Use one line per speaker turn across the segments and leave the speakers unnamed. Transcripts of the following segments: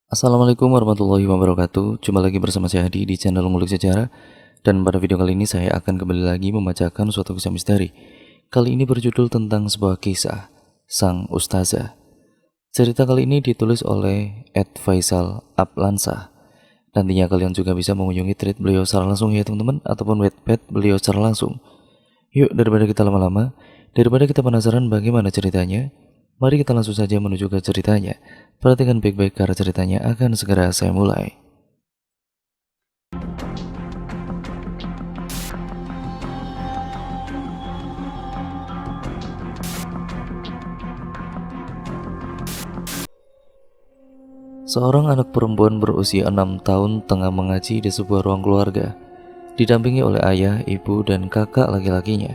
Assalamualaikum warahmatullahi wabarakatuh. Jumpa lagi bersama saya Hadi di channel Ngulik Sejarah. Dan pada video kali ini saya akan kembali lagi membacakan suatu kisah misteri. Kali ini berjudul tentang sebuah kisah Sang Ustazah. Cerita kali ini ditulis oleh Ed Faisal Ablansah. Nantinya kalian juga bisa mengunjungi thread beliau secara langsung ya teman-teman, ataupun webpage beliau secara langsung. Yuk, daripada kita lama-lama, daripada kita penasaran bagaimana ceritanya, mari kita langsung saja menuju ke ceritanya. Perhatikan baik-baik karena ceritanya akan segera saya mulai. Seorang anak perempuan berusia 6 tahun tengah mengaji di sebuah ruang keluarga, didampingi oleh ayah, ibu, dan kakak laki-lakinya.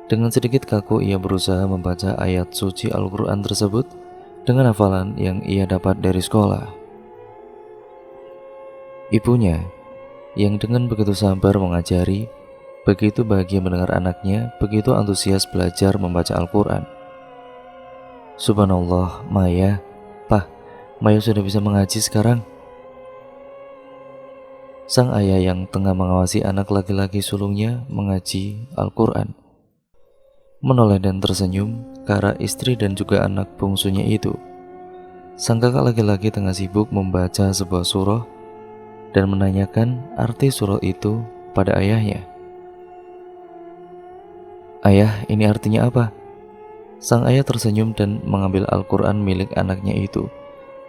Dengan sedikit kaku ia berusaha membaca ayat suci Al-Quran tersebut dengan hafalan yang ia dapat dari sekolah. Ibunya, yang dengan begitu sabar mengajari, begitu bahagia mendengar anaknya begitu antusias belajar membaca Al-Quran. Subhanallah, Maya, Pah, Maya sudah bisa mengaji sekarang. Sang ayah yang tengah mengawasi anak laki-laki sulungnya mengaji Al-Quran menoleh dan tersenyum ke arah istri dan juga anak bungsunya itu. Sang kakak laki-laki tengah sibuk membaca sebuah surah dan menanyakan arti surah itu pada ayahnya. Ayah, ini artinya apa? Sang ayah tersenyum dan mengambil Al-Quran milik anaknya itu,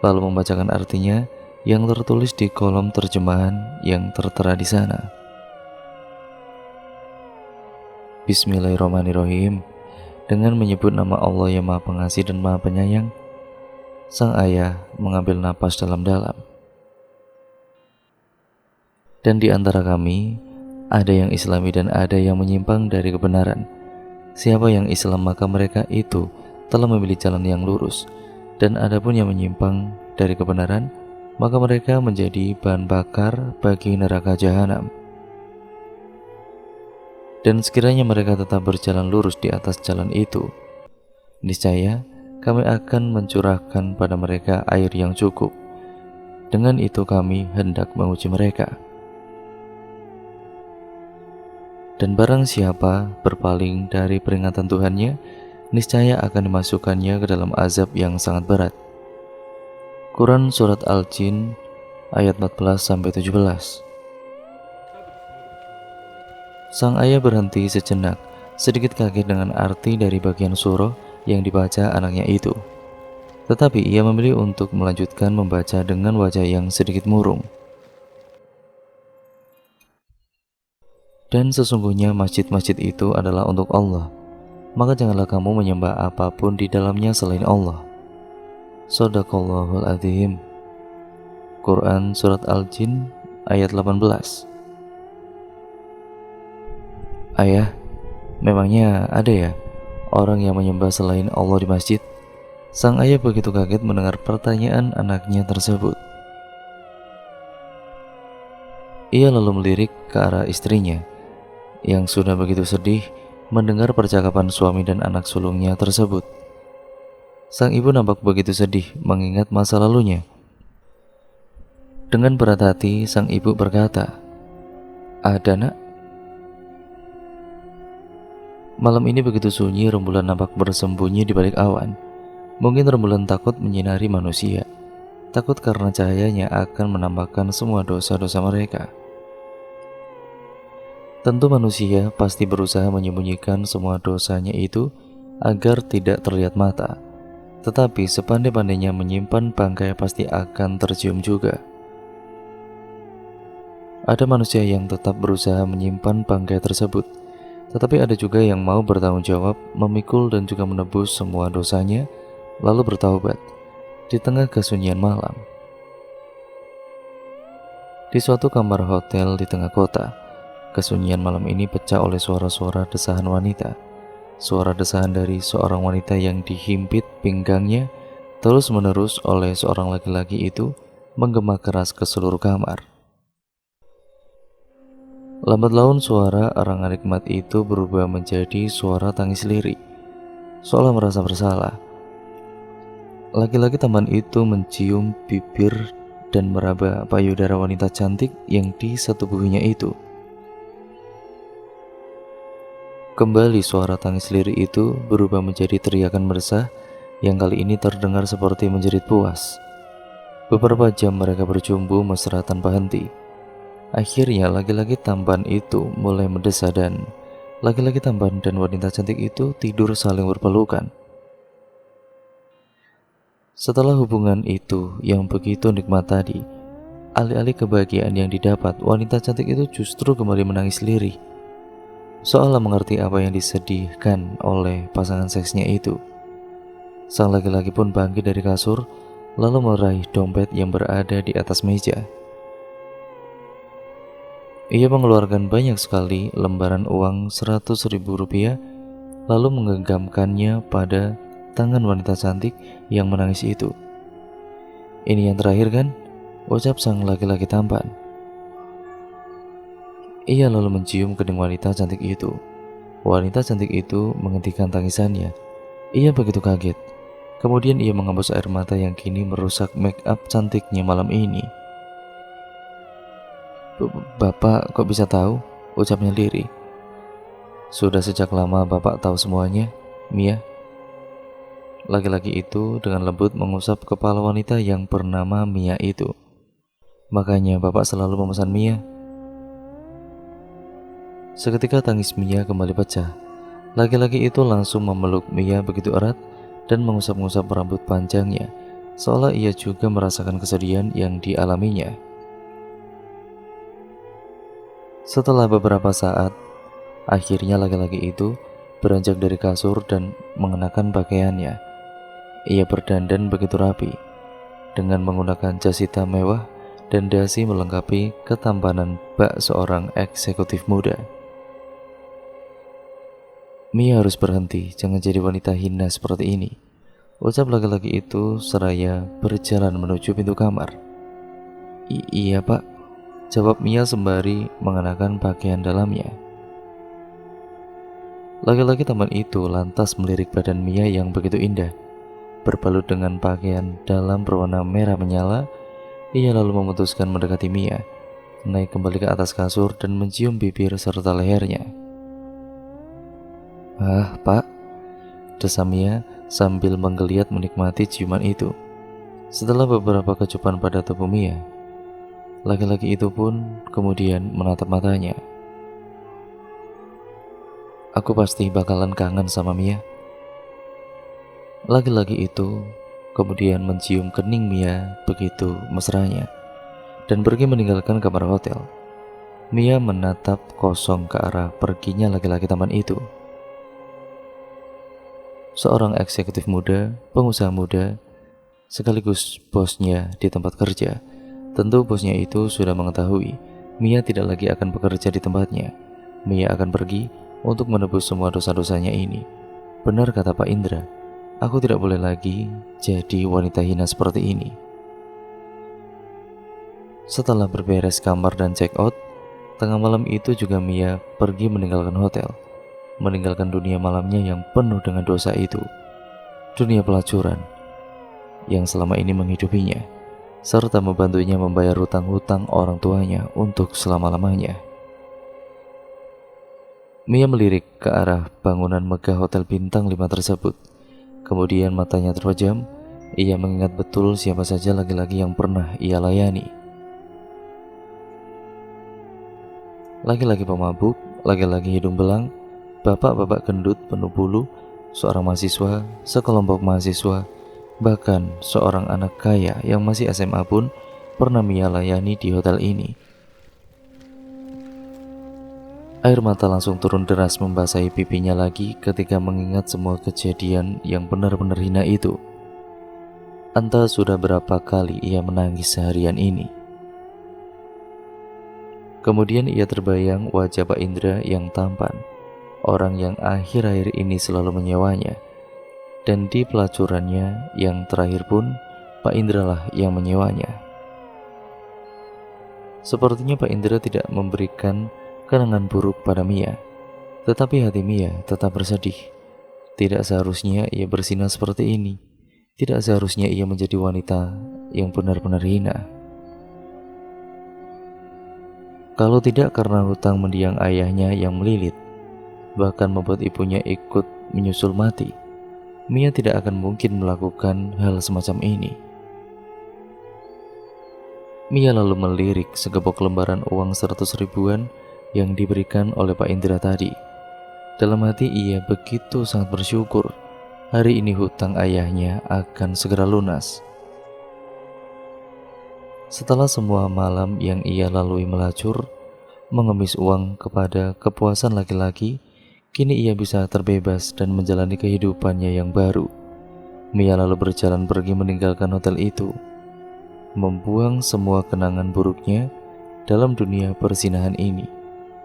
lalu membacakan artinya yang tertulis di kolom terjemahan yang tertera di sana. Bismillahirrahmanirrahim. Dengan menyebut nama Allah yang Maha Pengasih dan Maha Penyayang, sang ayah mengambil napas dalam-dalam. Dan di antara kami, ada yang Islami dan ada yang menyimpang dari kebenaran. Siapa yang Islam maka mereka itu telah memilih jalan yang lurus, dan adapun yang menyimpang dari kebenaran, maka mereka menjadi bahan bakar bagi neraka jahanam. Dan sekiranya mereka tetap berjalan lurus di atas jalan itu, niscaya kami akan mencurahkan pada mereka air yang cukup. Dengan itu kami hendak menguji mereka. Dan barang siapa berpaling dari peringatan Tuhannya, niscaya akan dimasukkannya ke dalam azab yang sangat berat. Quran Surat Al-Jin ayat 14-17. Sang ayah berhenti sejenak, sedikit kaget dengan arti dari bagian surah yang dibaca anaknya itu. Tetapi ia memilih untuk melanjutkan membaca dengan wajah yang sedikit murung. Dan sesungguhnya masjid-masjid itu adalah untuk Allah, maka janganlah kamu menyembah apapun di dalamnya selain Allah. Shadaqallahul Adzim. Quran Surat Al-Jin ayat 18. Ayah, memangnya ada ya orang yang menyembah selain Allah di masjid? Sang ayah begitu kaget mendengar pertanyaan anaknya tersebut. Ia lalu melirik ke arah istrinya yang sudah begitu sedih mendengar percakapan suami dan anak sulungnya tersebut. Sang ibu nampak begitu sedih mengingat masa lalunya. Dengan berat hati sang ibu berkata, "Ada nak?" Malam ini begitu sunyi, rembulan nampak bersembunyi di balik awan. Mungkin rembulan takut menyinari manusia, takut karena cahayanya akan menampakkan semua dosa-dosa mereka. Tentu manusia pasti berusaha menyembunyikan semua dosanya itu agar tidak terlihat mata. Tetapi sepandai-pandainya menyimpan bangkai pasti akan tercium juga. Ada manusia yang tetap berusaha menyimpan bangkai tersebut, tetapi ada juga yang mau bertanggung jawab, memikul dan juga menebus semua dosanya, lalu bertaubat di tengah kesunyian malam. Di suatu kamar hotel di tengah kota, kesunyian malam ini pecah oleh suara-suara desahan wanita. Suara desahan dari seorang wanita yang dihimpit pinggangnya terus-menerus oleh seorang laki-laki itu menggema keras ke seluruh kamar. Lambat laun suara arangan nikmat itu berubah menjadi suara tangis lirik, seolah merasa bersalah. Laki-laki tampan itu mencium bibir dan meraba payudara wanita cantik yang di setubuhnya itu. Kembali suara tangis lirih itu berubah menjadi teriakan meresah yang kali ini terdengar seperti menjerit puas. Beberapa jam mereka berjumbu mesra tanpa henti. Akhirnya laki-laki tampan itu mulai mendesah dan laki-laki tampan dan wanita cantik itu tidur saling berpelukan. Setelah hubungan itu yang begitu nikmat tadi, alih-alih kebahagiaan yang didapat, wanita cantik itu justru kembali menangis lirih, seolah mengerti apa yang disedihkan oleh pasangan seksnya itu. Sang laki-laki pun bangkit dari kasur, lalu meraih dompet yang berada di atas meja. Ia mengeluarkan banyak sekali lembaran uang 100.000 rupiah, lalu menggenggamkannya pada tangan wanita cantik yang menangis itu. "Ini yang terakhir kan?" ucap sang laki-laki tampan. Ia lalu mencium kening wanita cantik itu. Wanita cantik itu menghentikan tangisannya. Ia begitu kaget. Kemudian ia menghembus air mata yang kini merusak make up cantiknya malam ini. "Bapak kok bisa tahu?" ucapnya lirih. "Sudah sejak lama Bapak tahu semuanya, Mia." Laki-laki itu dengan lembut mengusap kepala wanita yang bernama Mia itu. "Makanya Bapak selalu memesan Mia." Seketika tangis Mia kembali pecah. Laki-laki itu langsung memeluk Mia begitu erat dan mengusap-ngusap rambut panjangnya, seolah ia juga merasakan kesedihan yang dialaminya. Setelah beberapa saat, akhirnya laki-laki itu beranjak dari kasur dan mengenakan pakaiannya. Ia berdandan begitu rapi, dengan menggunakan jas hitam mewah dan dasi melengkapi ketampanan bak seorang eksekutif muda. "Mia harus berhenti, jangan jadi wanita hina seperti ini," ucap laki-laki itu seraya berjalan menuju pintu kamar. Iya Pak," jawab Mia sembari mengenakan pakaian dalamnya. Laki-laki tampan itu lantas melirik badan Mia yang begitu indah, berbalut dengan pakaian dalam berwarna merah menyala. Ia lalu memutuskan mendekati Mia, naik kembali ke atas kasur dan mencium bibir serta lehernya. "Ah, Pak," desa Mia sambil menggeliat menikmati ciuman itu. Setelah beberapa kecupan pada tubuh Mia, laki-laki itu pun kemudian menatap matanya. "Aku pasti bakalan kangen sama Mia." Laki-laki itu kemudian mencium kening Mia begitu mesranya dan pergi meninggalkan kamar hotel. Mia menatap kosong ke arah perginya laki-laki tampan itu. Seorang eksekutif muda, pengusaha muda, sekaligus bosnya di tempat kerja. Tentu bosnya itu sudah mengetahui Mia tidak lagi akan bekerja di tempatnya. Mia akan pergi untuk menebus semua dosa-dosanya ini. Benar kata Pak Indra, aku tidak boleh lagi jadi wanita hina seperti ini. Setelah berberes kamar dan check out, tengah malam itu juga Mia pergi meninggalkan hotel, meninggalkan dunia malamnya yang penuh dengan dosa itu, dunia pelacuran yang selama ini menghidupinya, serta membantunya membayar hutang-hutang orang tuanya untuk selama-lamanya. Mia melirik ke arah bangunan megah hotel bintang 5 tersebut. Kemudian matanya terpejam. Ia mengingat betul siapa saja laki-laki yang pernah ia layani. Laki-laki pemabuk, laki-laki hidung belang, bapak-bapak gendut penuh bulu, seorang mahasiswa, sekelompok mahasiswa, bahkan seorang anak kaya yang masih SMA pun pernah Mia layani di hotel ini. Air mata langsung turun deras membasahi pipinya lagi ketika mengingat semua kejadian yang benar-benar hina itu. Entah sudah berapa kali ia menangis seharian ini. Kemudian ia terbayang wajah Pak Indra yang tampan, orang yang akhir-akhir ini selalu menyewanya. Dan di pelacurannya yang terakhir pun, Pak Indra lah yang menyewanya. Sepertinya Pak Indra tidak memberikan kenangan buruk pada Mia, tetapi hati Mia tetap bersedih. Tidak seharusnya ia bersinar seperti ini. Tidak seharusnya ia menjadi wanita yang benar-benar hina. Kalau tidak karena hutang mendiang ayahnya yang melilit, bahkan membuat ibunya ikut menyusul mati, Mia tidak akan mungkin melakukan hal semacam ini. Mia lalu melirik segepok lembaran uang 100 ribuan yang diberikan oleh Pak Indra tadi. Dalam hati ia begitu sangat bersyukur hari ini hutang ayahnya akan segera lunas. Setelah semua malam yang ia lalui melacur, mengemis uang kepada kepuasan laki-laki, kini ia bisa terbebas dan menjalani kehidupannya yang baru. Mia lalu berjalan pergi meninggalkan hotel itu, membuang semua kenangan buruknya dalam dunia perzinahan ini,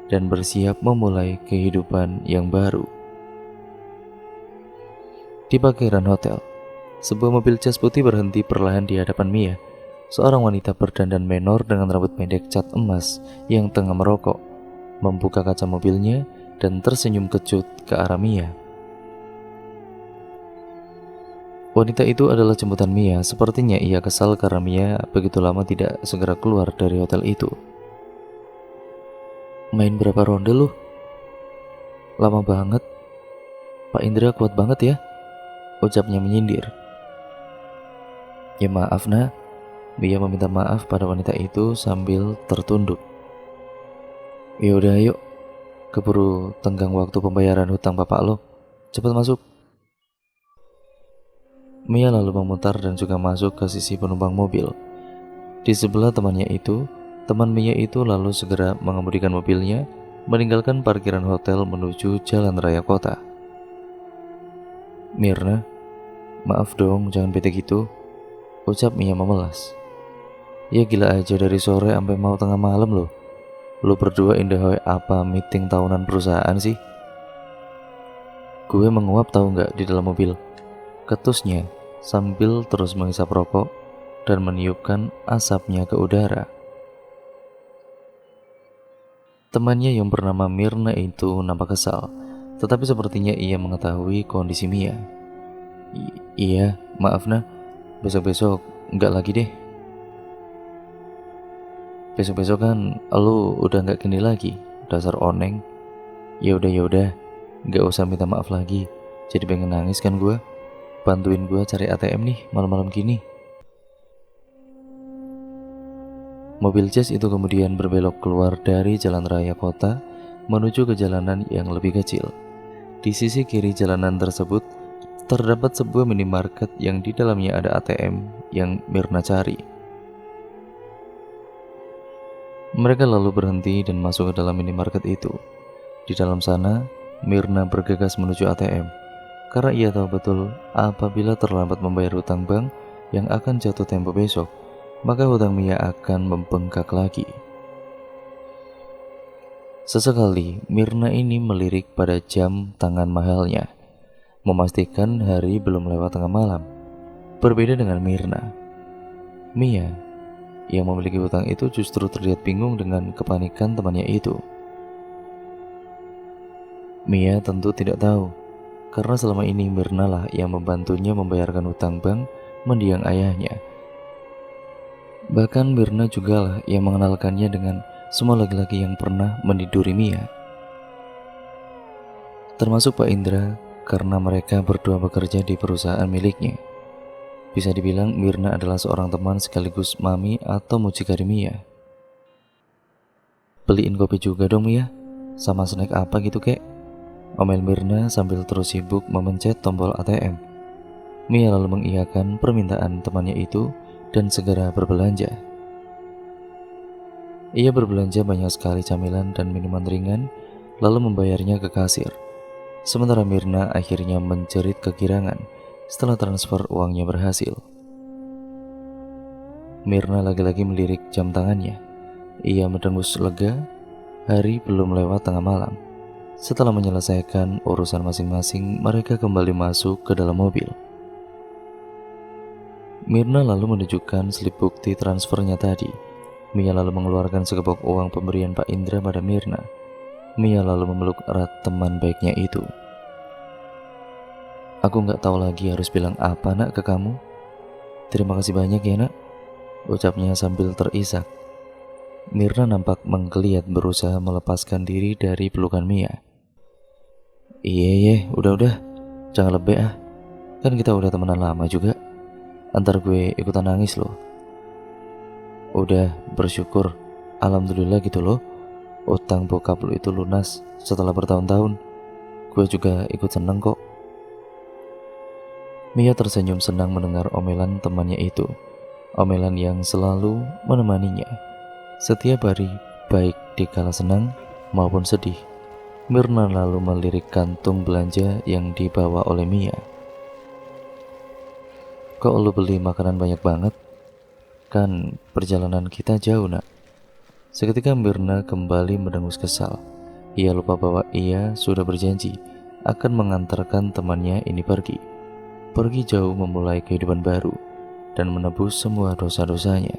dan bersiap memulai kehidupan yang baru. Di parkiran hotel, sebuah mobil jas putih berhenti perlahan di hadapan Mia. Seorang wanita berdandan menor dengan rambut pendek cat emas yang tengah merokok, membuka kaca mobilnya dan tersenyum kecut ke arah Mia. Wanita itu adalah jemputan Mia. Sepertinya ia kesal karena Mia begitu lama tidak segera keluar dari hotel itu. Main berapa ronde lu? Lama banget. Pak Indra kuat banget ya, ucapnya menyindir. Ya maaf nak. Mia meminta maaf pada wanita itu sambil tertunduk. Ya udah yuk, keburu tenggang waktu pembayaran hutang bapak lo. Cepat masuk. Mia lalu memutar dan juga masuk ke sisi penumpang mobil. Di sebelah temannya itu, teman Mia itu lalu segera mengemudikan mobilnya, meninggalkan parkiran hotel menuju jalan raya kota. Mirna, maaf dong, jangan bete gitu, ucap Mia memelas. Ya gila aja dari sore sampai mau tengah malam loh. Lo berdua indah apa meeting tahunan perusahaan sih? Gue menguap tahu nggak di dalam mobil, ketusnya sambil terus menghisap rokok dan meniupkan asapnya ke udara. Temannya yang bernama Mirna itu nampak kesal, tetapi sepertinya ia mengetahui kondisi Mia. Iya, maaf nah, besok-besok nggak lagi deh. Besok-besok kan lu udah gak gini lagi, dasar oneng. Ya udah, gak usah minta maaf lagi. Jadi pengen nangis kan gue. Bantuin gue cari ATM nih malam-malam gini. Mobil jas itu kemudian berbelok keluar dari jalan raya kota menuju ke jalanan yang lebih kecil. Di sisi kiri jalanan tersebut terdapat sebuah minimarket yang di dalamnya ada ATM yang Mirna cari. Mereka lalu berhenti dan masuk ke dalam minimarket itu. Di dalam sana, Mirna bergegas menuju ATM karena ia tahu betul apabila terlambat membayar hutang bank yang akan jatuh tempo besok, maka hutang Mia akan membengkak lagi. Sesekali, Mirna ini melirik pada jam tangan mahalnya, memastikan hari belum lewat tengah malam. Berbeda dengan Mirna, Mia yang memiliki hutang itu justru terlihat bingung dengan kepanikan temannya itu. Mia tentu tidak tahu, karena selama ini Mirna lah yang membantunya membayarkan hutang bank mendiang ayahnya. Bahkan Mirna juga lah yang mengenalkannya dengan semua laki-laki yang pernah meniduri Mia, termasuk Pak Indra, karena mereka berdua bekerja di perusahaan miliknya. Bisa dibilang Mirna adalah seorang teman sekaligus mami atau mucikari Mia. Beliin kopi juga dong Mia, sama snack apa gitu kek, omel Mirna sambil terus sibuk memencet tombol ATM. Mia lalu mengiyakan permintaan temannya itu dan segera berbelanja. Ia berbelanja banyak sekali camilan dan minuman ringan, lalu membayarnya ke kasir. Sementara Mirna akhirnya menjerit kegirangan setelah transfer uangnya berhasil. Mirna lagi-lagi melirik jam tangannya. Ia mendengus lega, hari belum lewat tengah malam. Setelah menyelesaikan urusan masing-masing, mereka kembali masuk ke dalam mobil. Mirna lalu menunjukkan slip bukti transfernya tadi. Mia lalu mengeluarkan segepok uang pemberian Pak Indra pada Mirna. Mia lalu memeluk erat teman baiknya itu. Aku gak tahu lagi harus bilang apa nak ke kamu. Terima kasih banyak ya nak, ucapnya sambil terisak. Mirna nampak menggeliat berusaha melepaskan diri dari pelukan Mia. Iya, udah, jangan lebih ah. Kan kita udah temenan lama juga. Antar gue ikutan nangis loh. Udah, bersyukur. Alhamdulillah gitu loh. Utang bokap lu itu lunas setelah bertahun-tahun. Gue juga ikut seneng kok. Mia tersenyum senang mendengar omelan temannya itu. Omelan yang selalu menemaninya setiap hari, baik di kala senang maupun sedih. Mirna lalu melirik kantung belanja yang dibawa oleh Mia. Kok lu beli makanan banyak banget? Kan perjalanan kita jauh nak. Seketika Mirna kembali mendengus kesal. Ia lupa bahwa ia sudah berjanji akan mengantarkan temannya ini pergi. Pergi jauh memulai kehidupan baru dan menebus semua dosa-dosanya.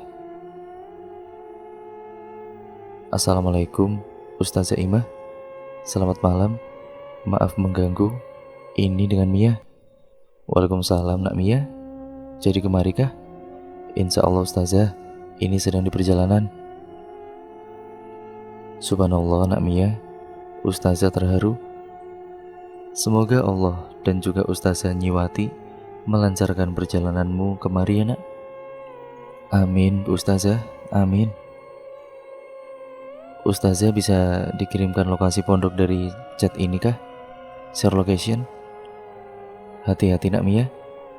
Assalamualaikum, Ustazah Imah. Selamat malam. Maaf mengganggu. Ini dengan Mia. Waalaikumsalam nak Mia. Jadi kemari kah? Insya Allah Ustazah, ini sedang di perjalanan. Subhanallah nak Mia. Ustazah terharu. Semoga Allah dan juga Ustazah Nyiwati melancarkan perjalananmu kemari ya nak. Amin Ustazah, amin. Ustazah bisa dikirimkan lokasi pondok dari chat ini kah? Share location. Hati-hati nak Mia.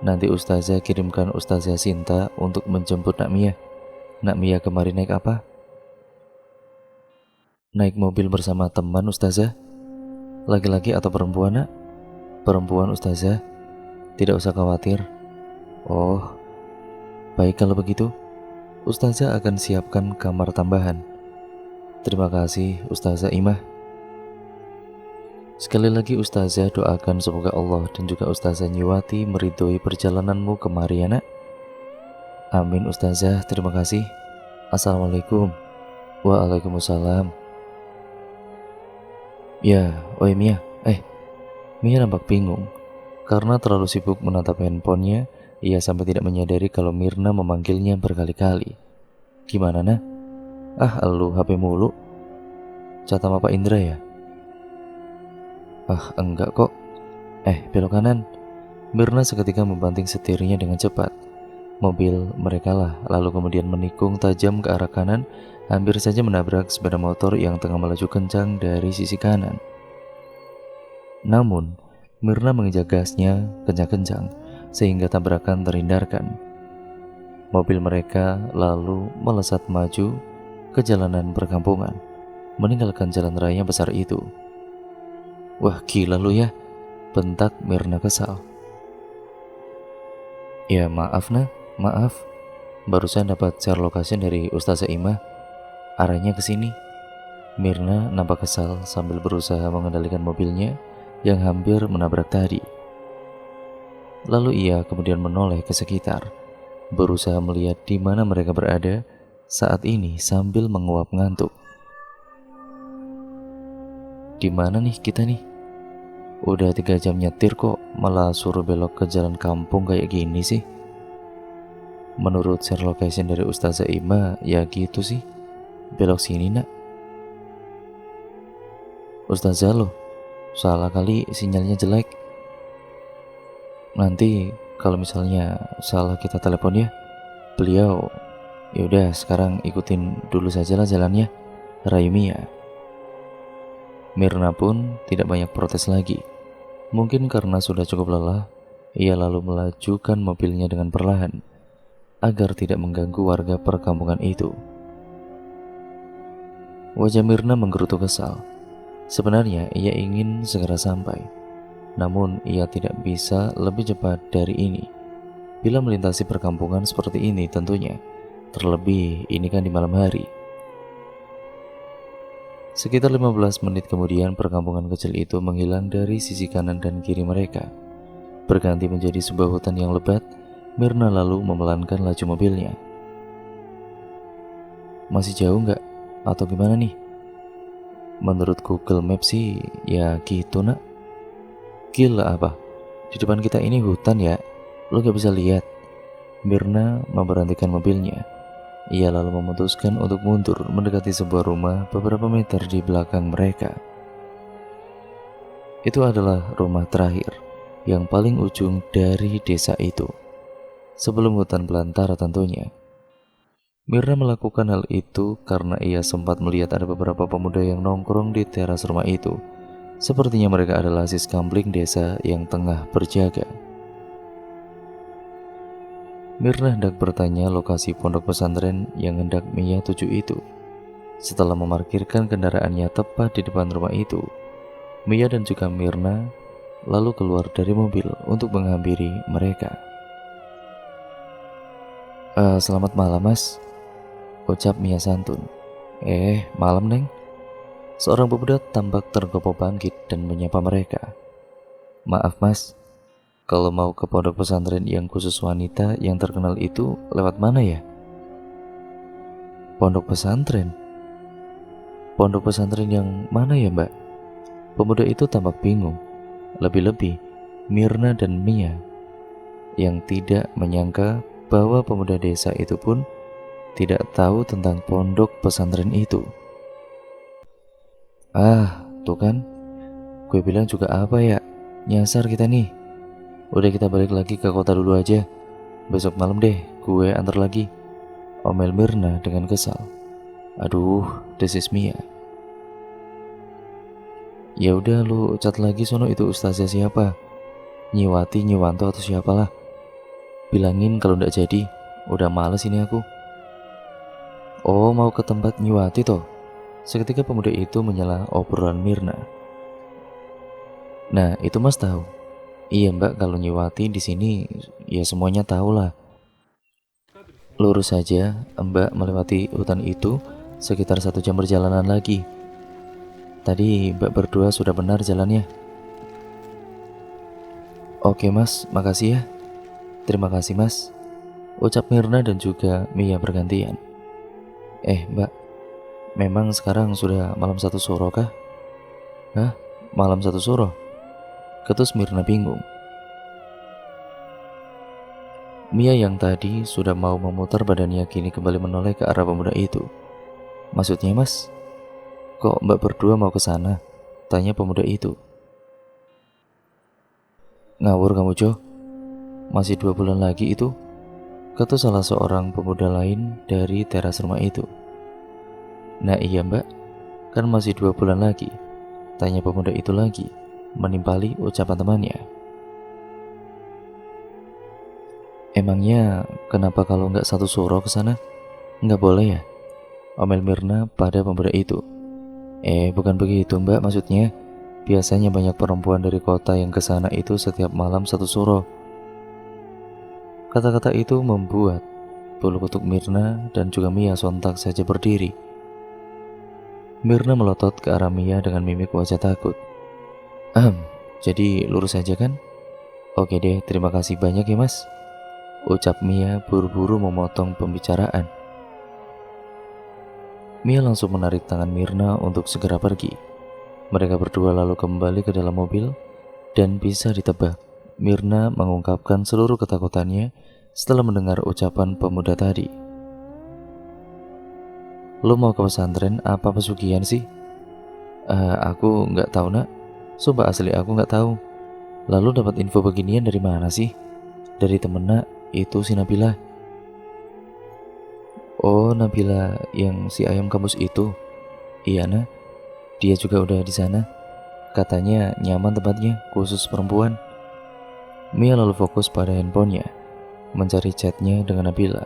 Nanti Ustazah kirimkan Ustazah Sinta untuk menjemput nak Mia. Nak Mia kemarin naik apa? Naik mobil bersama teman Ustazah. Laki-laki atau perempuan nak? Perempuan Ustazah. Tidak usah khawatir. Oh, baik kalau begitu. Ustazah akan siapkan kamar tambahan. Terima kasih Ustazah Imah. Sekali lagi Ustazah doakan semoga Allah dan juga Ustazah Nyiwati meridhoi perjalananmu kemari ya nak. Amin Ustazah, terima kasih. Assalamualaikum. Waalaikumsalam. Ya, oi Mia. Mia nampak bingung. Karena terlalu sibuk menatap handphonenya, ia sampai tidak menyadari kalau Mirna memanggilnya berkali-kali. Gimana nak? Elu HP mulu. Chat sama Pak Indra ya? Enggak kok. Belok kanan. Mirna seketika membanting setirnya dengan cepat. Mobil mereka lah, lalu kemudian menikung tajam ke arah kanan, hampir saja menabrak sepeda motor yang tengah melaju kencang dari sisi kanan. Namun, Mirna menginjak gasnya kencang-kencang sehingga tabrakan terhindarkan. Mobil mereka lalu melesat maju ke jalanan perkampungan, meninggalkan jalan raya besar itu. Wah gila lu ya, bentak Mirna kesal. Ya maaf nak, maaf. Barusan dapat share location dari Ustazah Imah. Arahnya ke sini. Mirna nampak kesal sambil berusaha mengendalikan mobilnya yang hampir menabrak tadi. Lalu ia kemudian menoleh ke sekitar, berusaha melihat di mana mereka berada saat ini sambil menguap ngantuk. Di mana nih kita nih? Udah 3 jam nyetir kok malah suruh belok ke jalan kampung kayak gini sih. Menurut share location dari Ustazah Ima ya gitu sih. Belok sini nak. Ustazah loh, salah kali sinyalnya jelek. Nanti kalau misalnya salah kita telepon ya. Beliau, yaudah sekarang ikutin dulu sajalah jalannya. Rayu Mia. Mirna pun tidak banyak protes lagi. Mungkin karena sudah cukup lelah, ia lalu melajukan mobilnya dengan perlahan agar tidak mengganggu warga perkampungan itu. Wajah Mirna menggerutu kesal. Sebenarnya ia ingin segera sampai, namun ia tidak bisa lebih cepat dari ini. Bila melintasi perkampungan seperti ini tentunya, terlebih ini kan di malam hari. Sekitar 15 menit kemudian perkampungan kecil itu menghilang dari sisi kanan dan kiri mereka. Berganti menjadi sebuah hutan yang lebat, Mirna lalu memelankan laju mobilnya. Masih jauh nggak? Atau gimana nih? Menurut Google Maps sih ya gitu nak. Gila apa? Di depan kita ini hutan ya? Lo gak bisa lihat. Mirna memberhentikan mobilnya. Ia lalu memutuskan untuk mundur mendekati sebuah rumah beberapa meter di belakang mereka. Itu adalah rumah terakhir yang paling ujung dari desa itu, sebelum hutan belantara tentunya. Mirna melakukan hal itu karena ia sempat melihat ada beberapa pemuda yang nongkrong di teras rumah itu. Sepertinya mereka adalah siskambling desa yang tengah berjaga. Mirna hendak bertanya lokasi pondok pesantren yang hendak Mia tuju itu. Setelah memarkirkan kendaraannya tepat di depan rumah itu, Mia dan juga Mirna lalu keluar dari mobil untuk menghampiri mereka. Selamat malam mas, ucap Mia santun. Malam neng. Seorang pemuda tampak tergopoh bangkit dan menyapa mereka. Maaf mas, kalau mau ke pondok pesantren yang khusus wanita yang terkenal itu lewat mana ya? Pondok pesantren? Pondok pesantren yang mana ya mbak? Pemuda itu tampak bingung. Lebih-lebih Mirna dan Mia yang tidak menyangka bahwa pemuda desa itu pun tidak tahu tentang pondok pesantren itu. Tuh kan, gue bilang juga apa ya, nyasar kita nih. Udah kita balik lagi ke kota dulu aja. Besok malam deh, gue antar lagi, omel Mirna dengan kesal. Aduh, desis Mia. Ya udah lu cat lagi sono, itu ustazah siapa? Nyiwati, Nyiwanto atau siapalah. Bilangin kalau ndak jadi, udah males ini aku. Oh, mau ke tempat Nyiwati toh? Seketika pemuda itu menyela obrolan Mirna. Nah, itu mas tahu. Iya mbak, kalau Nyiwati di sini ya semuanya tahu lah. Lurus saja, mbak melewati hutan itu sekitar 1 jam perjalanan lagi. Tadi mbak berdua sudah benar jalannya. Oke mas, makasih ya. Terima kasih mas, ucap Mirna dan juga Mia bergantian. Mbak, memang sekarang sudah malam 1 suro kah? Hah? Malam 1 suro? Ketus Mirna bingung. Mia yang tadi sudah mau memutar badannya kini kembali menoleh ke arah pemuda itu. Maksudnya mas, kok mbak berdua mau ke sana? Tanya pemuda itu. Ngawur kamu Jo, masih 2 bulan lagi itu, kata salah seorang pemuda lain dari teras rumah itu. Nah iya mbak, kan masih 2 bulan lagi, tanya pemuda itu lagi, menimpali ucapan temannya. Emangnya kenapa kalau nggak 1 suro ke sana? Nggak boleh ya? Omel Mirna pada pemuda itu. Bukan begitu mbak, maksudnya biasanya banyak perempuan dari kota yang ke sana itu setiap malam 1 suro. Kata-kata itu membuat bulu kuduk Mirna dan juga Mia sontak saja berdiri. Mirna melotot ke arah Mia dengan mimik wajah takut. Jadi lurus saja kan? Oke deh, terima kasih banyak ya mas, ucap Mia buru-buru memotong pembicaraan. Mia langsung menarik tangan Mirna untuk segera pergi. Mereka berdua lalu kembali ke dalam mobil, dan bisa ditebak, Mirna mengungkapkan seluruh ketakutannya setelah mendengar ucapan pemuda tadi. Lu mau ke pesantren apa pesugihan sih? Aku nggak tahu nak, sumpah asli aku nggak tahu. Lalu dapat info beginian dari mana sih? Dari temen nak, itu si Nabila. Oh, Nabila yang si ayam kampus itu. Iya nak, dia juga udah di sana. Katanya nyaman tempatnya, khusus perempuan. Mia lalu fokus pada handphonenya, mencari chatnya dengan Nabila,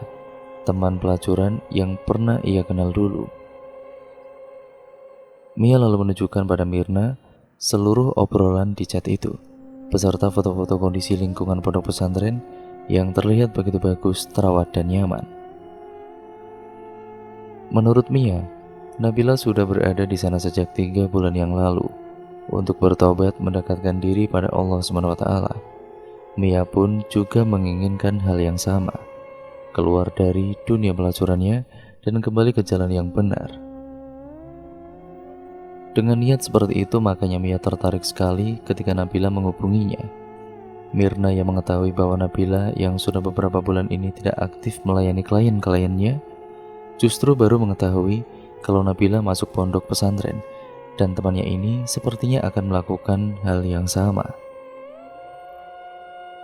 teman pelacuran yang pernah ia kenal dulu. Mia lalu menunjukkan pada Mirna seluruh obrolan di chat itu, beserta foto-foto kondisi lingkungan pondok pesantren yang terlihat begitu bagus, terawat dan nyaman. Menurut Mia, Nabila sudah berada di sana sejak 3 bulan yang lalu untuk bertobat mendekatkan diri pada Allah SWT. Mia pun juga menginginkan hal yang sama, keluar dari dunia pelacurannya dan kembali ke jalan yang benar. Dengan niat seperti itu, makanya Mia tertarik sekali ketika Nabila menghubunginya. Mirna yang mengetahui bahwa Nabila yang sudah beberapa bulan ini tidak aktif melayani klien-kliennya, Justru baru mengetahui kalau Nabila masuk pondok pesantren dan temannya ini sepertinya akan melakukan hal yang sama.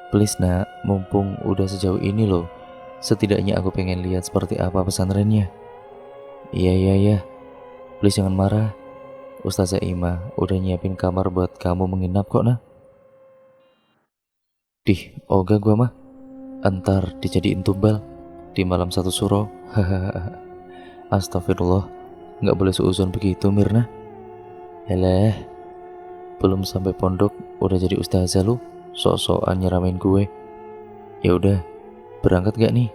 Please nak, mumpung udah sejauh ini loh, setidaknya aku pengen lihat seperti apa pesantrennya. Iya, please jangan marah. Ustazah Ima udah nyiapin kamar buat kamu menginap kok nah. Dih, ogah gua mah. Entar dijadiin tumbal di malam satu suro. Hahaha. Astagfirullah, nggak boleh seuzon begitu Mirna. Heleh, belum sampai pondok udah jadi ustazah lu, sok-sokan nyeramain gue. Ya udah, berangkat gak nih?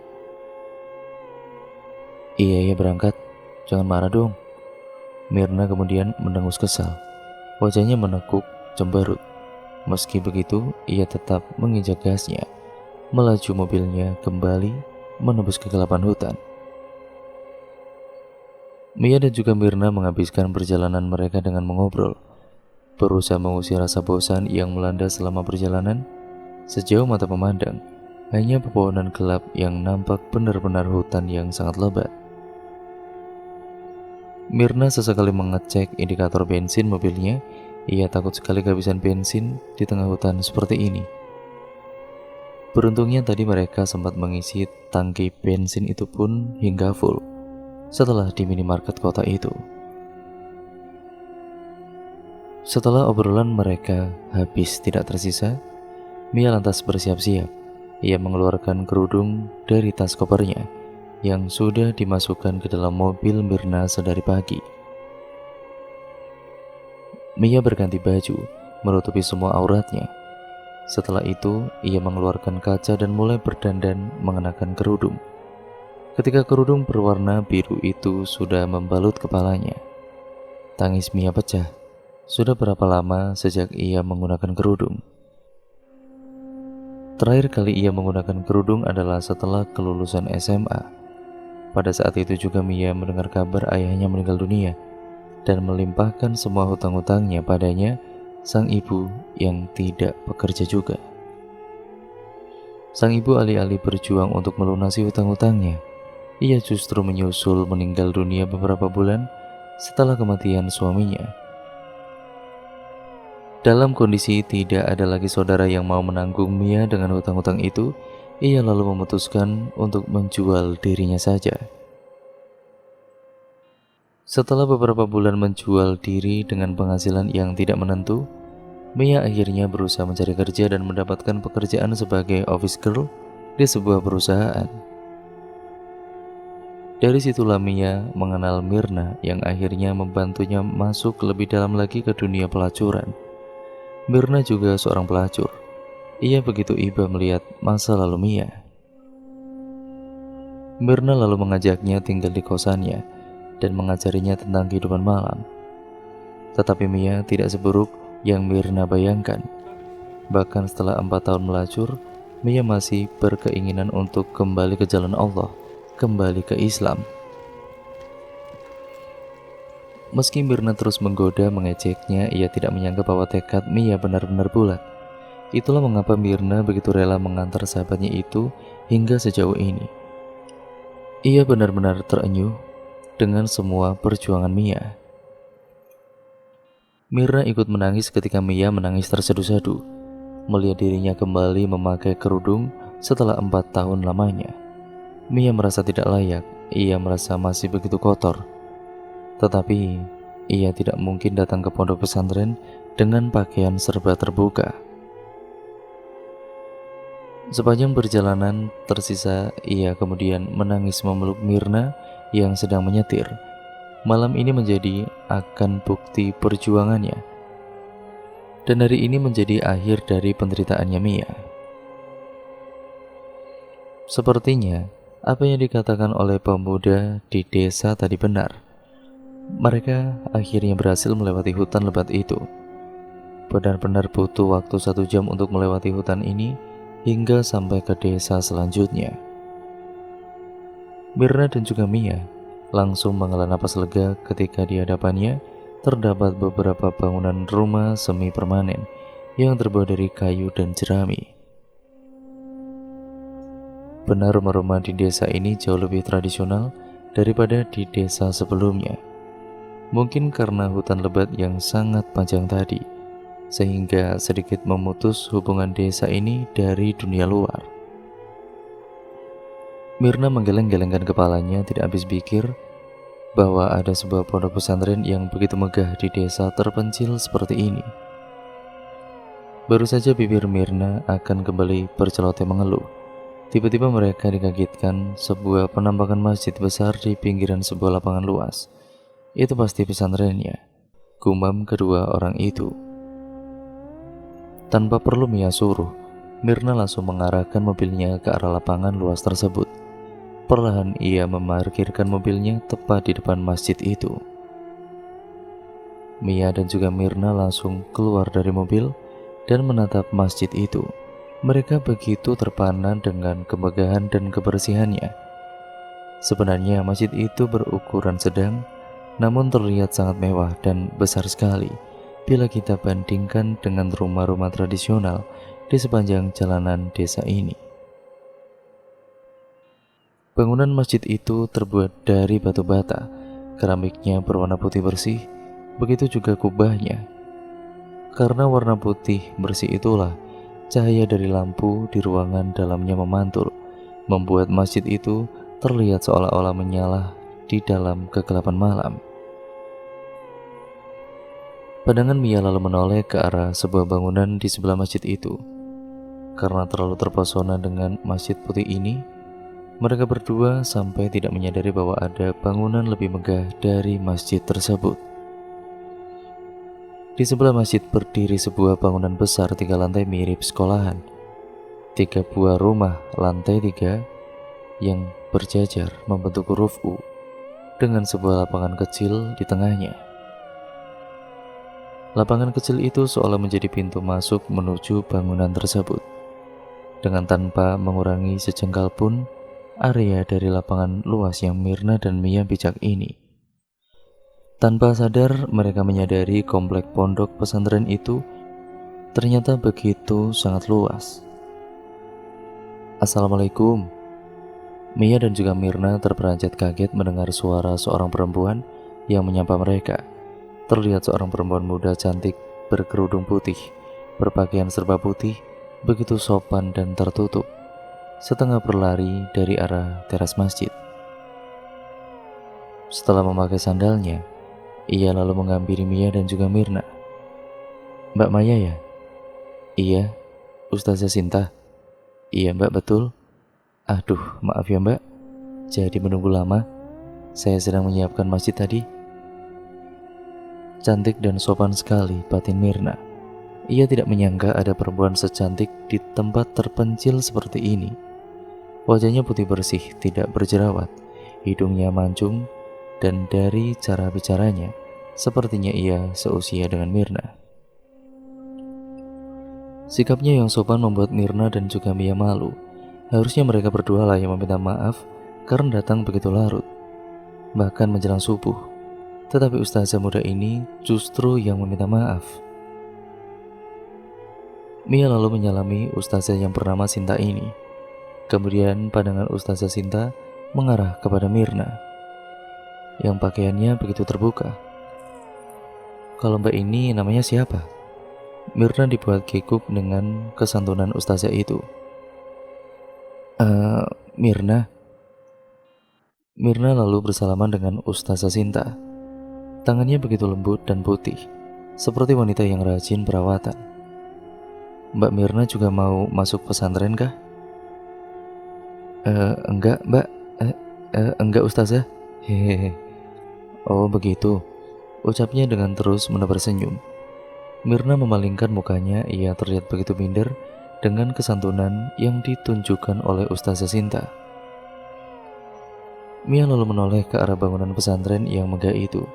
Iya berangkat, jangan marah dong. Mirna kemudian mendengus kesal, wajahnya menekuk cemberut. Meski begitu, ia tetap menginjak gasnya. Melaju mobilnya kembali menembus kegelapan hutan. Mia dan juga Mirna menghabiskan perjalanan mereka dengan mengobrol, berusaha mengusir rasa bosan yang melanda selama perjalanan. Sejauh mata memandang, hanya pepohonan gelap yang nampak benar-benar hutan yang sangat lebat. Mirna sesekali mengecek indikator bensin mobilnya. Ia takut sekali kehabisan bensin di tengah hutan seperti ini. Beruntungnya tadi mereka sempat mengisi tangki bensin itu pun hingga full setelah di minimarket kota itu. Setelah obrolan mereka habis tidak tersisa, Mia lantas bersiap-siap. Ia mengeluarkan kerudung dari tas kopernya yang sudah dimasukkan ke dalam mobil Mirna sedari pagi. Mia berganti baju, menutupi semua auratnya. Setelah itu, ia mengeluarkan kaca dan mulai berdandan mengenakan kerudung. Ketika kerudung berwarna biru itu sudah membalut kepalanya, tangis Mia pecah. Sudah berapa lama sejak ia menggunakan kerudung? Terakhir kali ia menggunakan kerudung adalah setelah kelulusan SMA. Pada saat itu juga Mia mendengar kabar ayahnya meninggal dunia dan melimpahkan semua hutang-hutangnya padanya, sang ibu yang tidak bekerja juga. Sang ibu alih-alih berjuang untuk melunasi hutang-hutangnya, ia justru menyusul meninggal dunia beberapa bulan setelah kematian suaminya. Dalam kondisi tidak ada lagi saudara yang mau menanggung Mia dengan hutang-hutang itu, ia lalu memutuskan untuk menjual dirinya saja. Setelah beberapa bulan menjual diri dengan penghasilan yang tidak menentu, Mia akhirnya berusaha mencari kerja dan mendapatkan pekerjaan sebagai office girl di sebuah perusahaan. Dari situlah Mia mengenal Mirna yang akhirnya membantunya masuk lebih dalam lagi ke dunia pelacuran. Mirna juga seorang pelacur. Ia begitu iba melihat masa lalu Mia. Mirna lalu mengajaknya tinggal di kosannya dan mengajarinya tentang kehidupan malam. Tetapi Mia tidak seburuk yang Mirna bayangkan. Bahkan setelah 4 tahun melacur, Mia masih berkeinginan untuk kembali ke jalan Allah, kembali ke Islam. Meski Mirna terus menggoda mengejeknya, ia tidak menyangka bahwa tekad Mia benar-benar bulat. Itulah mengapa Mirna begitu rela mengantar sahabatnya itu hingga sejauh ini. Ia benar-benar terenyuh dengan semua perjuangan Mia. Mirna ikut menangis ketika Mia menangis terseduh-seduh, melihat dirinya kembali memakai kerudung setelah 4 tahun lamanya. Mia merasa tidak layak, ia merasa masih begitu kotor. Tetapi ia tidak mungkin datang ke pondok pesantren dengan pakaian serba terbuka. Sepanjang perjalanan tersisa, ia kemudian menangis memeluk Mirna yang sedang menyetir. Malam ini menjadi akan bukti perjuangannya, dan hari ini menjadi akhir dari penderitaannya Mia. Sepertinya apa yang dikatakan oleh pemuda di desa tadi benar. Mereka akhirnya berhasil melewati hutan lebat itu. Benar-benar butuh waktu 1 jam untuk melewati hutan ini hingga sampai ke desa selanjutnya. Mirna dan juga Mia langsung menghela napas lega ketika di hadapannya terdapat beberapa bangunan rumah semi permanen yang terbuat dari kayu dan jerami. Benar, rumah-rumah di desa ini jauh lebih tradisional daripada di desa sebelumnya. Mungkin karena hutan lebat yang sangat panjang tadi, sehingga sedikit memutus hubungan desa ini dari dunia luar. Mirna menggeleng-gelengkan kepalanya, tidak habis pikir bahwa ada sebuah pondok pesantren yang begitu megah di desa terpencil seperti ini. Baru saja bibir Mirna akan kembali berceloteh mengeluh, tiba-tiba mereka dikagetkan sebuah penampakan masjid besar di pinggiran sebuah lapangan luas. Itu pasti pesantrennya, gumam kedua orang itu. Tanpa perlu Mia suruh, Mirna langsung mengarahkan mobilnya ke arah lapangan luas tersebut. Perlahan ia memarkirkan mobilnya tepat di depan masjid itu. Mia dan juga Mirna langsung keluar dari mobil dan menatap masjid itu. Mereka begitu terpana dengan kemegahan dan kebersihannya. Sebenarnya masjid itu berukuran sedang, namun terlihat sangat mewah dan besar sekali bila kita bandingkan dengan rumah-rumah tradisional di sepanjang jalanan desa ini. Bangunan masjid itu terbuat dari batu bata, keramiknya berwarna putih bersih, begitu juga kubahnya. Karena warna putih bersih itulah, cahaya dari lampu di ruangan dalamnya memantul, membuat masjid itu terlihat seolah-olah menyala di dalam kegelapan malam. Pandangan Mia lalu menoleh ke arah sebuah bangunan di sebelah masjid itu. Karena terlalu terpesona dengan masjid putih ini, mereka berdua sampai tidak menyadari bahwa ada bangunan lebih megah dari masjid tersebut. Di sebelah masjid berdiri sebuah bangunan besar 3 lantai mirip sekolahan. 3 buah rumah lantai 3 yang berjajar membentuk huruf U dengan sebuah lapangan kecil di tengahnya. Lapangan kecil itu seolah menjadi pintu masuk menuju bangunan tersebut. Dengan tanpa mengurangi sejengkal pun area dari lapangan luas yang Mirna dan Mia bijak ini. Tanpa sadar mereka menyadari komplek pondok pesantren itu ternyata begitu sangat luas. Assalamualaikum. Mia dan juga Mirna terperanjat kaget mendengar suara seorang perempuan yang menyapa mereka. Terlihat seorang perempuan muda cantik berkerudung putih, berpakaian serba putih, begitu sopan dan tertutup, setengah berlari dari arah teras masjid. Setelah memakai sandalnya, ia lalu menghampiri Mia dan juga Mirna. Mbak Maya ya? Iya, Ustazah Sinta. Iya Mbak, betul. Aduh, maaf ya Mbak, jadi menunggu lama. Saya sedang menyiapkan masjid tadi. Cantik dan sopan sekali batin Mirna. Ia tidak menyangka ada perempuan secantik di tempat terpencil seperti ini. Wajahnya putih bersih, tidak berjerawat, hidungnya mancung, dan dari cara bicaranya, sepertinya ia seusia dengan Mirna. Sikapnya yang sopan membuat Mirna dan juga Mia malu. Harusnya mereka berdua lah yang meminta maaf karena datang begitu larut, bahkan menjelang subuh. Tetapi ustazah muda ini justru yang meminta maaf. Mia lalu menyalami ustazah yang bernama Sinta ini. Kemudian pandangan ustazah Sinta mengarah kepada Mirna yang pakaiannya begitu terbuka. Kalau mbak ini namanya siapa? Mirna dibuat kikuk dengan kesantunan ustazah itu. Mirna. Mirna lalu bersalaman dengan ustazah Sinta. Tangannya begitu lembut dan putih, seperti wanita yang rajin perawatan. Mbak Mirna juga mau masuk pesantren kah? Enggak mbak. Enggak ustazah. Hehehe. Oh begitu, ucapnya dengan terus menebar senyum. Mirna memalingkan mukanya, ia terlihat begitu minder dengan kesantunan yang ditunjukkan oleh ustazah Sinta. Mia lalu menoleh ke arah bangunan pesantren yang megah itu.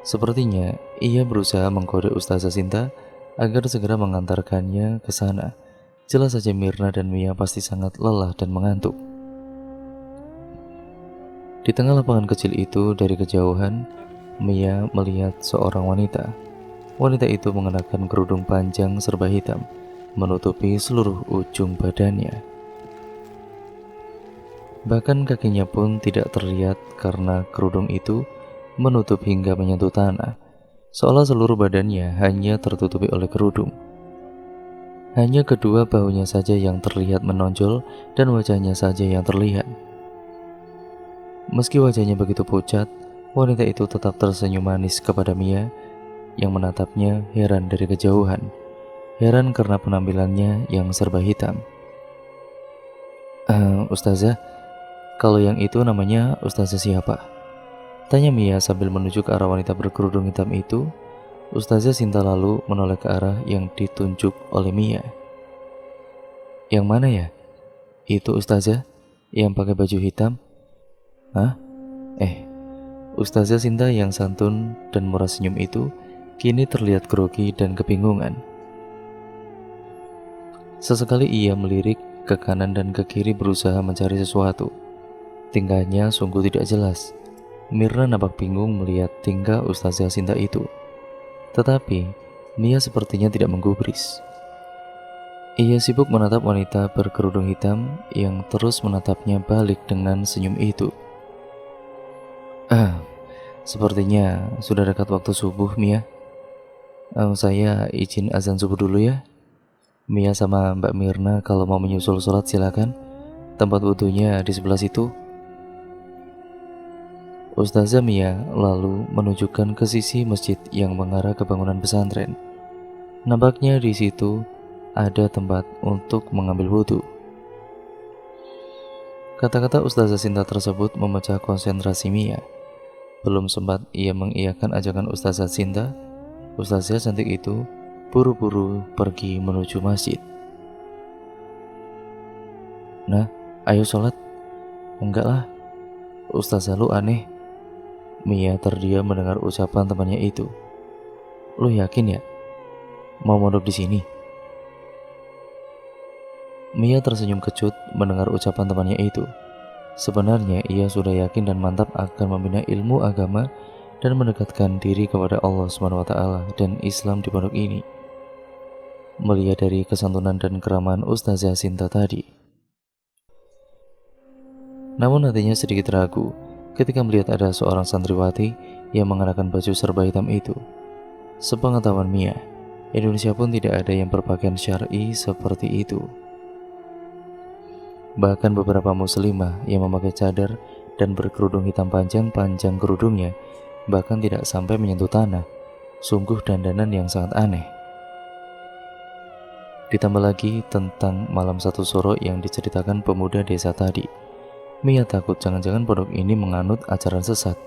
Sepertinya ia berusaha mengkode ustazah Sinta agar segera mengantarkannya ke sana. Jelas saja Mirna dan Mia pasti sangat lelah dan mengantuk. Di tengah lapangan kecil itu, dari kejauhan Mia melihat seorang wanita. Wanita itu mengenakan kerudung panjang serba hitam, menutupi seluruh ujung badannya. Bahkan kakinya pun tidak terlihat karena kerudung itu menutup hingga menyentuh tanah, seolah seluruh badannya hanya tertutupi oleh kerudung. Hanya kedua bahunya saja yang terlihat menonjol dan wajahnya saja yang terlihat. Meski wajahnya begitu pucat, wanita itu tetap tersenyum manis kepada Mia yang menatapnya heran dari kejauhan. Heran karena penampilannya yang serba hitam. Ustazah, kalau yang itu namanya Ustazah siapa?" tanya Mia sambil menuju ke arah wanita berkerudung hitam itu. Ustazah Sinta lalu menoleh ke arah yang ditunjuk oleh Mia. "Yang mana ya? Itu Ustazah yang pakai baju hitam?" "Hah? Ustazah Sinta yang santun dan murah senyum itu kini terlihat grogi dan kebingungan. Sesekali ia melirik ke kanan dan ke kiri berusaha mencari sesuatu. Tingkahnya sungguh tidak jelas. Mirna nampak bingung melihat tingkah Ustazah Sinta itu. Tetapi Mia sepertinya tidak menggubris. Ia sibuk menatap wanita berkerudung hitam yang terus menatapnya balik dengan senyum itu. Sepertinya sudah dekat waktu subuh, Mia. Saya izin azan subuh dulu ya. Mia sama Mbak Mirna kalau mau menyusul sholat silakan. Tempat wudhunya di sebelah situ." Ustazah Mia lalu menunjukkan ke sisi masjid yang mengarah ke bangunan pesantren. Nampaknya di situ ada tempat untuk mengambil wudhu. Kata-kata Ustazah Sinta tersebut memecah konsentrasi Mia. Belum sempat ia mengiyakan ajakan Ustazah Sinta, Ustazah cantik itu buru-buru pergi menuju masjid. "Nah, ayo sholat." "Enggak lah, Ustazah lu aneh." Mia terdiam mendengar ucapan temannya itu. "Lu yakin ya mau mondok di sini?" Mia tersenyum kecut mendengar ucapan temannya itu. Sebenarnya ia sudah yakin dan mantap akan membina ilmu agama dan mendekatkan diri kepada Allah SWT dan Islam di pondok ini. Melihat dari kesantunan dan keramahan Ustazah Sinta tadi. Namun hatinya sedikit ragu ketika melihat ada seorang santriwati yang mengenakan baju serba hitam itu. Sepengetahuan Mia, Indonesia pun tidak ada yang berpakaian syar'i seperti itu. Bahkan beberapa muslimah yang memakai cadar dan berkerudung hitam panjang kerudungnya bahkan tidak sampai menyentuh tanah. Sungguh dandanan yang sangat aneh. Ditambah lagi tentang malam satu suro yang diceritakan pemuda desa tadi. Mia takut jangan-jangan pondok ini menganut ajaran sesat.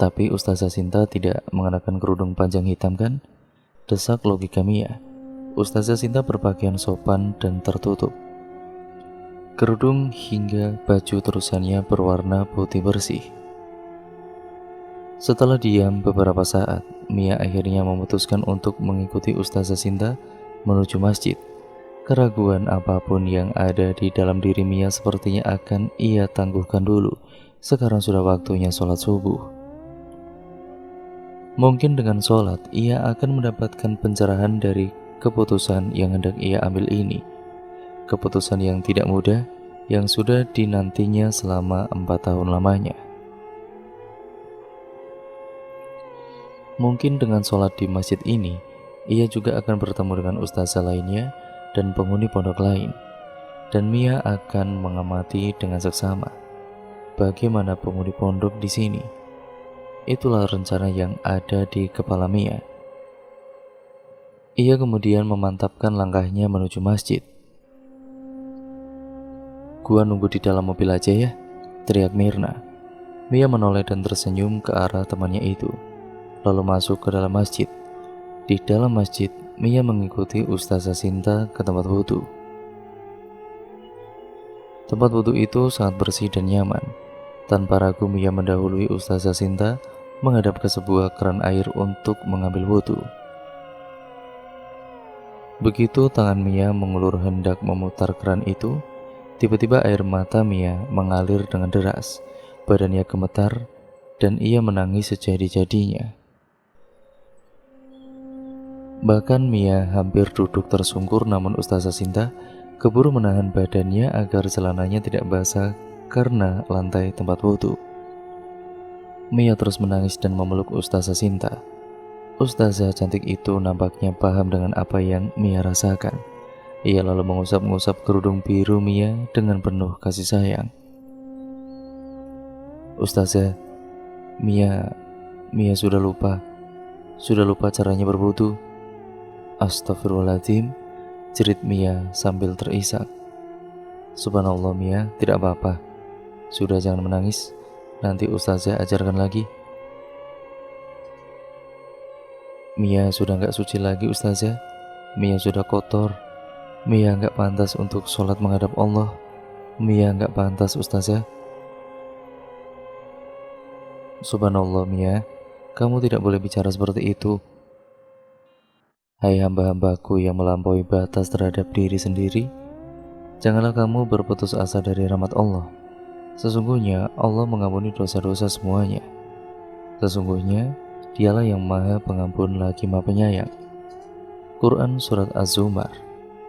Tapi Ustazah Sinta tidak mengenakan kerudung panjang hitam kan? Desak logika Mia. Ustazah Sinta berpakaian sopan dan tertutup. Kerudung hingga baju terusannya berwarna putih bersih. Setelah diam beberapa saat, Mia akhirnya memutuskan untuk mengikuti Ustazah Sinta menuju masjid. Keraguan apapun yang ada di dalam diri Mia sepertinya akan ia tangguhkan dulu. Sekarang sudah waktunya sholat subuh. Mungkin dengan sholat, ia akan mendapatkan pencerahan dari keputusan yang hendak ia ambil ini. Keputusan yang tidak mudah, yang sudah dinantinya selama 4 tahun lamanya. Mungkin dengan sholat di masjid ini, ia juga akan bertemu dengan ustazah lainnya dan penghuni pondok lain, dan Mia akan mengamati dengan seksama bagaimana penghuni pondok di sini. Itulah rencana yang ada di kepala Mia. Ia kemudian memantapkan langkahnya menuju masjid. "Gua nunggu di dalam mobil aja ya," teriak Mirna. Mia menoleh dan tersenyum ke arah temannya itu, lalu masuk ke dalam masjid. Di dalam masjid, Mia mengikuti Ustazah Sinta ke tempat wudhu. Tempat wudhu itu sangat bersih dan nyaman. Tanpa ragu Mia mendahului Ustazah Sinta menghadap ke sebuah keran air untuk mengambil wudhu. Begitu tangan Mia mengulur hendak memutar keran itu, tiba-tiba air mata Mia mengalir dengan deras. Badannya gemetar dan ia menangis sejadi-jadinya. Bahkan Mia hampir duduk tersungkur, namun Ustazah Sinta Keburu menahan badannya agar celananya tidak basah karena lantai tempat wudhu. Mia terus menangis dan memeluk Ustazah Sinta. Ustazah cantik itu nampaknya paham dengan apa yang Mia rasakan. Ia lalu mengusap-ngusap kerudung biru Mia dengan penuh kasih sayang. Ustazah, Mia sudah lupa caranya berwudu. Astagfirullahaladzim, jerit Mia sambil terisak. Subhanallah Mia, tidak apa-apa. Sudah, jangan menangis, nanti Ustazah ajarkan lagi. Mia sudah gak suci lagi Ustazah. Mia sudah kotor. Mia gak pantas untuk sholat menghadap Allah. Mia gak pantas Ustazah. Subhanallah Mia, kamu tidak boleh bicara seperti itu. Hai hamba-hambaku yang melampaui batas terhadap diri sendiri, janganlah kamu berputus asa dari rahmat Allah. Sesungguhnya Allah mengampuni dosa-dosa semuanya. Sesungguhnya Dialah yang Maha Pengampun lagi Maha Penyayang. Quran Surat Az-Zumar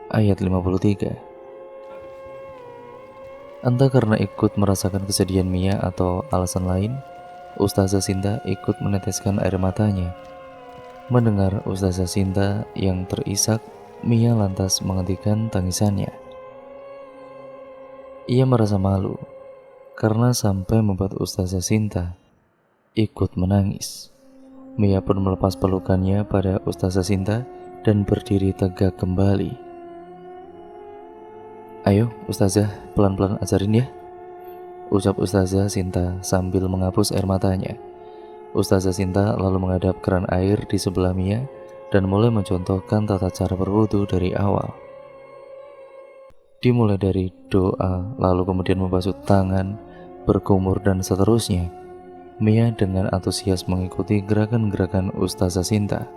ayat 53. Entah karena ikut merasakan kesedihan Mia atau alasan lain, Ustazah Sinta ikut meneteskan air matanya. Mendengar Ustazah Sinta yang terisak, Mia lantas menghentikan tangisannya. Ia merasa malu karena sampai membuat Ustazah Sinta ikut menangis. Mia pun melepas pelukannya pada Ustazah Sinta dan berdiri tegak kembali. Ayo Ustazah, pelan-pelan ajarin ya, ucap Ustazah Sinta sambil menghapus air matanya. Ustazah Sinta lalu menghadap keran air di sebelah Mia dan mulai mencontohkan tata cara berwudu dari awal. Dimulai dari doa, lalu kemudian membasuh tangan, berkumur dan seterusnya. Mia dengan antusias mengikuti gerakan-gerakan Ustazah Sinta.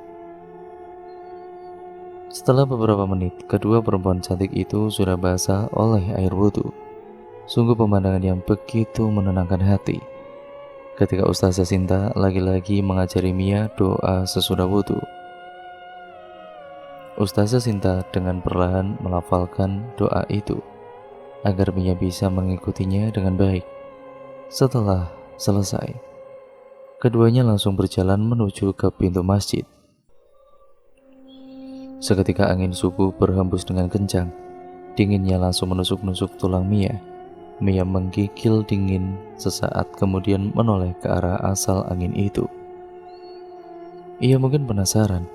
Setelah beberapa menit, kedua perempuan cantik itu sudah basah oleh air wudhu. Sungguh pemandangan yang begitu menenangkan hati. Ketika Ustazah Sinta lagi-lagi mengajari Mia doa sesudah wudhu. Ustazah Sinta dengan perlahan melafalkan doa itu agar Mia bisa mengikutinya dengan baik. Setelah selesai, keduanya langsung berjalan menuju ke pintu masjid. Seketika angin subuh berhembus dengan kencang. Dinginnya langsung menusuk-nusuk tulang Mia. Mia menggigil dingin sesaat kemudian menoleh ke arah asal angin itu. Ia mungkin penasaran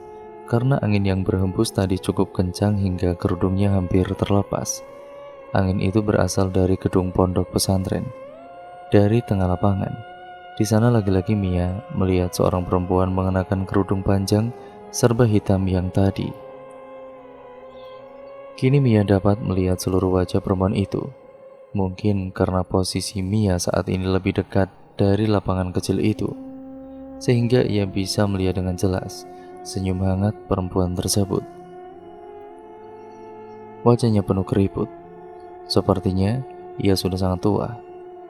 karena angin yang berhembus tadi cukup kencang hingga kerudungnya hampir terlepas. Angin itu berasal dari gedung pondok pesantren, dari tengah lapangan. Di sana lagi-lagi Mia melihat seorang perempuan mengenakan kerudung panjang serba hitam yang tadi. Kini Mia dapat melihat seluruh wajah perempuan itu. Mungkin karena posisi Mia saat ini lebih dekat dari lapangan kecil itu, sehingga ia bisa melihat dengan jelas senyum hangat perempuan tersebut. Wajahnya penuh keriput. Sepertinya ia sudah sangat tua,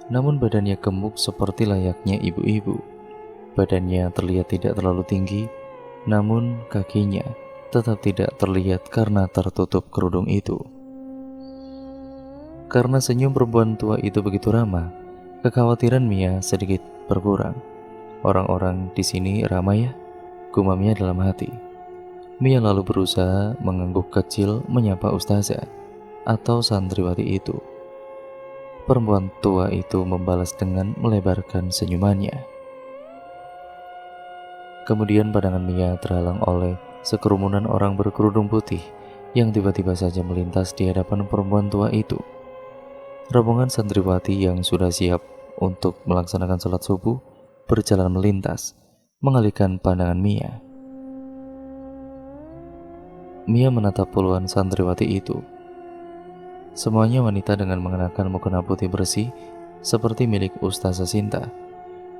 namun badannya gemuk seperti layaknya ibu-ibu. Badannya terlihat tidak terlalu tinggi, namun kakinya tetap tidak terlihat karena tertutup kerudung itu. Karena senyum perempuan tua itu begitu ramah, kekhawatiran Mia sedikit berkurang. Orang-orang di sini ramah ya, gumamnya dalam hati. Mia lalu berusaha mengangguk kecil menyapa Ustazah atau santriwati itu. Perempuan tua itu membalas dengan melebarkan senyumannya. Kemudian pandangan Mia terhalang oleh sekerumunan orang berkerudung putih yang tiba-tiba saja melintas di hadapan perempuan tua itu. Rombongan santriwati yang sudah siap untuk melaksanakan sholat subuh berjalan melintas, mengalihkan pandangan Mia. Mia menatap puluhan santriwati itu. Semuanya wanita dengan mengenakan mukena putih bersih seperti milik Ustazah Sinta.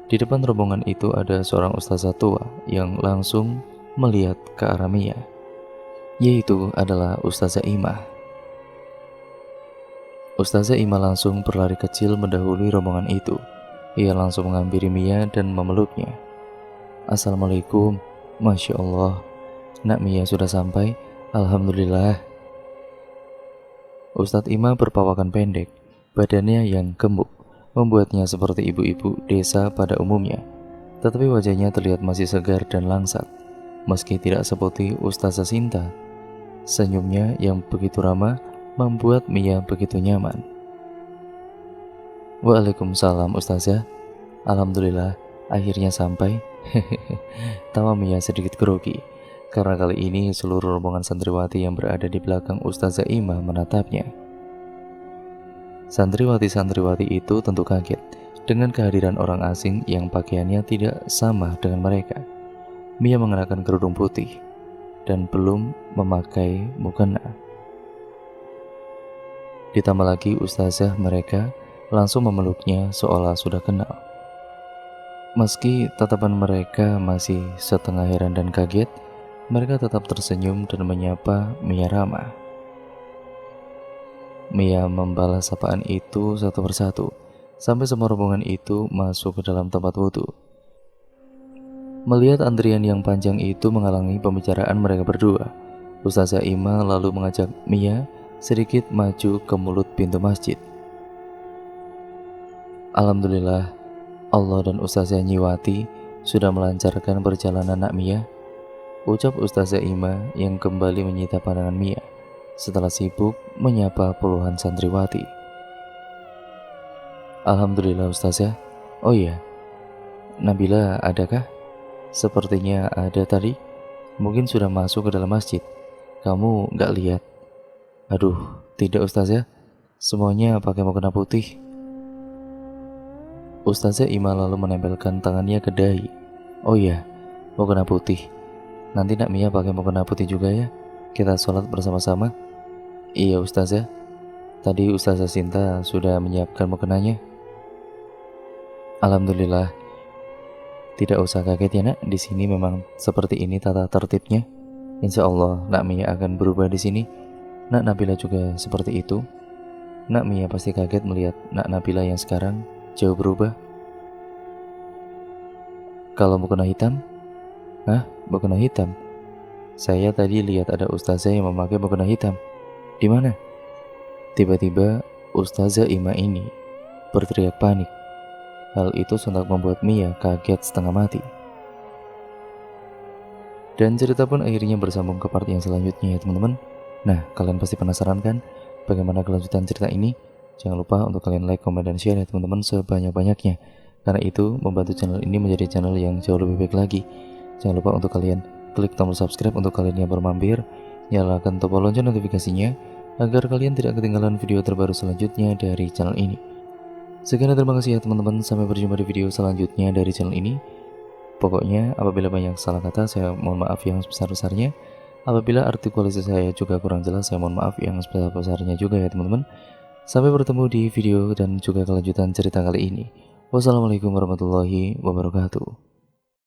Di depan rombongan itu ada seorang ustazah tua yang langsung melihat ke arah Mia, yaitu adalah Ustazah Imah. Ustazah Imah langsung berlari kecil mendahului rombongan itu. Ia langsung menghampiri Mia dan memeluknya. Assalamualaikum, Masya Allah, nak Mia sudah sampai, Alhamdulillah. Ustadz Ima berpawakan pendek, badannya yang gemuk, membuatnya seperti ibu-ibu desa pada umumnya. Tetapi wajahnya terlihat masih segar dan langsat, meski tidak seputih Ustazah Sinta. Senyumnya yang begitu ramah membuat Mia begitu nyaman. Waalaikumsalam Ustazah. Alhamdulillah, akhirnya sampai. Tawa Mia sedikit grogi, karena kali ini seluruh rombongan santriwati yang berada di belakang Ustazah Ima menatapnya. Santriwati-santriwati itu tentu kaget dengan kehadiran orang asing yang pakaiannya tidak sama dengan mereka. Mia mengenakan kerudung putih dan belum memakai mukena. Ditambah lagi ustazah mereka langsung memeluknya seolah sudah kenal. Meski tatapan mereka masih setengah heran dan kaget, mereka tetap tersenyum dan menyapa Mia ramah. Mia membalas sapaan itu satu persatu, sampai semua rombongan itu masuk ke dalam tempat wudhu. Melihat antrian yang panjang itu menghalangi pembicaraan mereka berdua, Ustazah Ima lalu mengajak Mia sedikit maju ke mulut pintu masjid. Alhamdulillah, Allah dan Ustazah Nyiwati sudah melancarkan perjalanan nak Mia, ucap Ustazah Ima yang kembali menyita pandangan Mia setelah sibuk menyapa puluhan santriwati. Alhamdulillah Ustazah. Oh iya, Nabila adakah? Sepertinya ada tadi. Mungkin sudah masuk ke dalam masjid. Kamu gak lihat? Aduh, tidak Ustazah. Semuanya pakai mukena putih. Ustazah Ima lalu menempelkan tangannya ke dahi. Oh iya, mukena putih. Nanti nak Mia pakai mukena putih juga ya. Kita sholat bersama-sama. Iya Ustazah. Tadi Ustazah Sinta sudah menyiapkan mukenanya. Alhamdulillah. Tidak usah kaget ya nak. Di sini memang seperti ini tata tertibnya. Insya Allah nak Mia akan berubah di sini. Nak Nabila juga seperti itu. Nak Mia pasti kaget melihat nak Nabila yang sekarang jauh berubah. Kalau mukena hitam? Hah? Mukena hitam? Saya tadi lihat ada ustazah yang memakai mukena hitam. Di mana? Tiba-tiba Ustazah Ima ini berteriak panik. Hal itu sontak membuat Mia kaget setengah mati. Dan cerita pun akhirnya bersambung ke part yang selanjutnya ya teman-teman. Nah, kalian pasti penasaran kan bagaimana kelanjutan cerita ini? Jangan lupa untuk kalian like, komen, dan share ya teman-teman sebanyak-banyaknya. Karena itu membantu channel ini menjadi channel yang jauh lebih baik lagi. Jangan lupa untuk kalian klik tombol subscribe untuk kalian yang baru mampir. Nyalakan tombol lonceng notifikasinya agar kalian tidak ketinggalan video terbaru selanjutnya dari channel ini. Sekian, terima kasih ya teman-teman. Sampai berjumpa di video selanjutnya dari channel ini. Pokoknya apabila banyak salah kata saya mohon maaf yang sebesar-besarnya. Apabila artikulasi saya juga kurang jelas saya mohon maaf yang sebesar-besarnya juga ya teman-teman. Sampai bertemu di video dan juga kelanjutan cerita kali ini. Wassalamualaikum warahmatullahi wabarakatuh.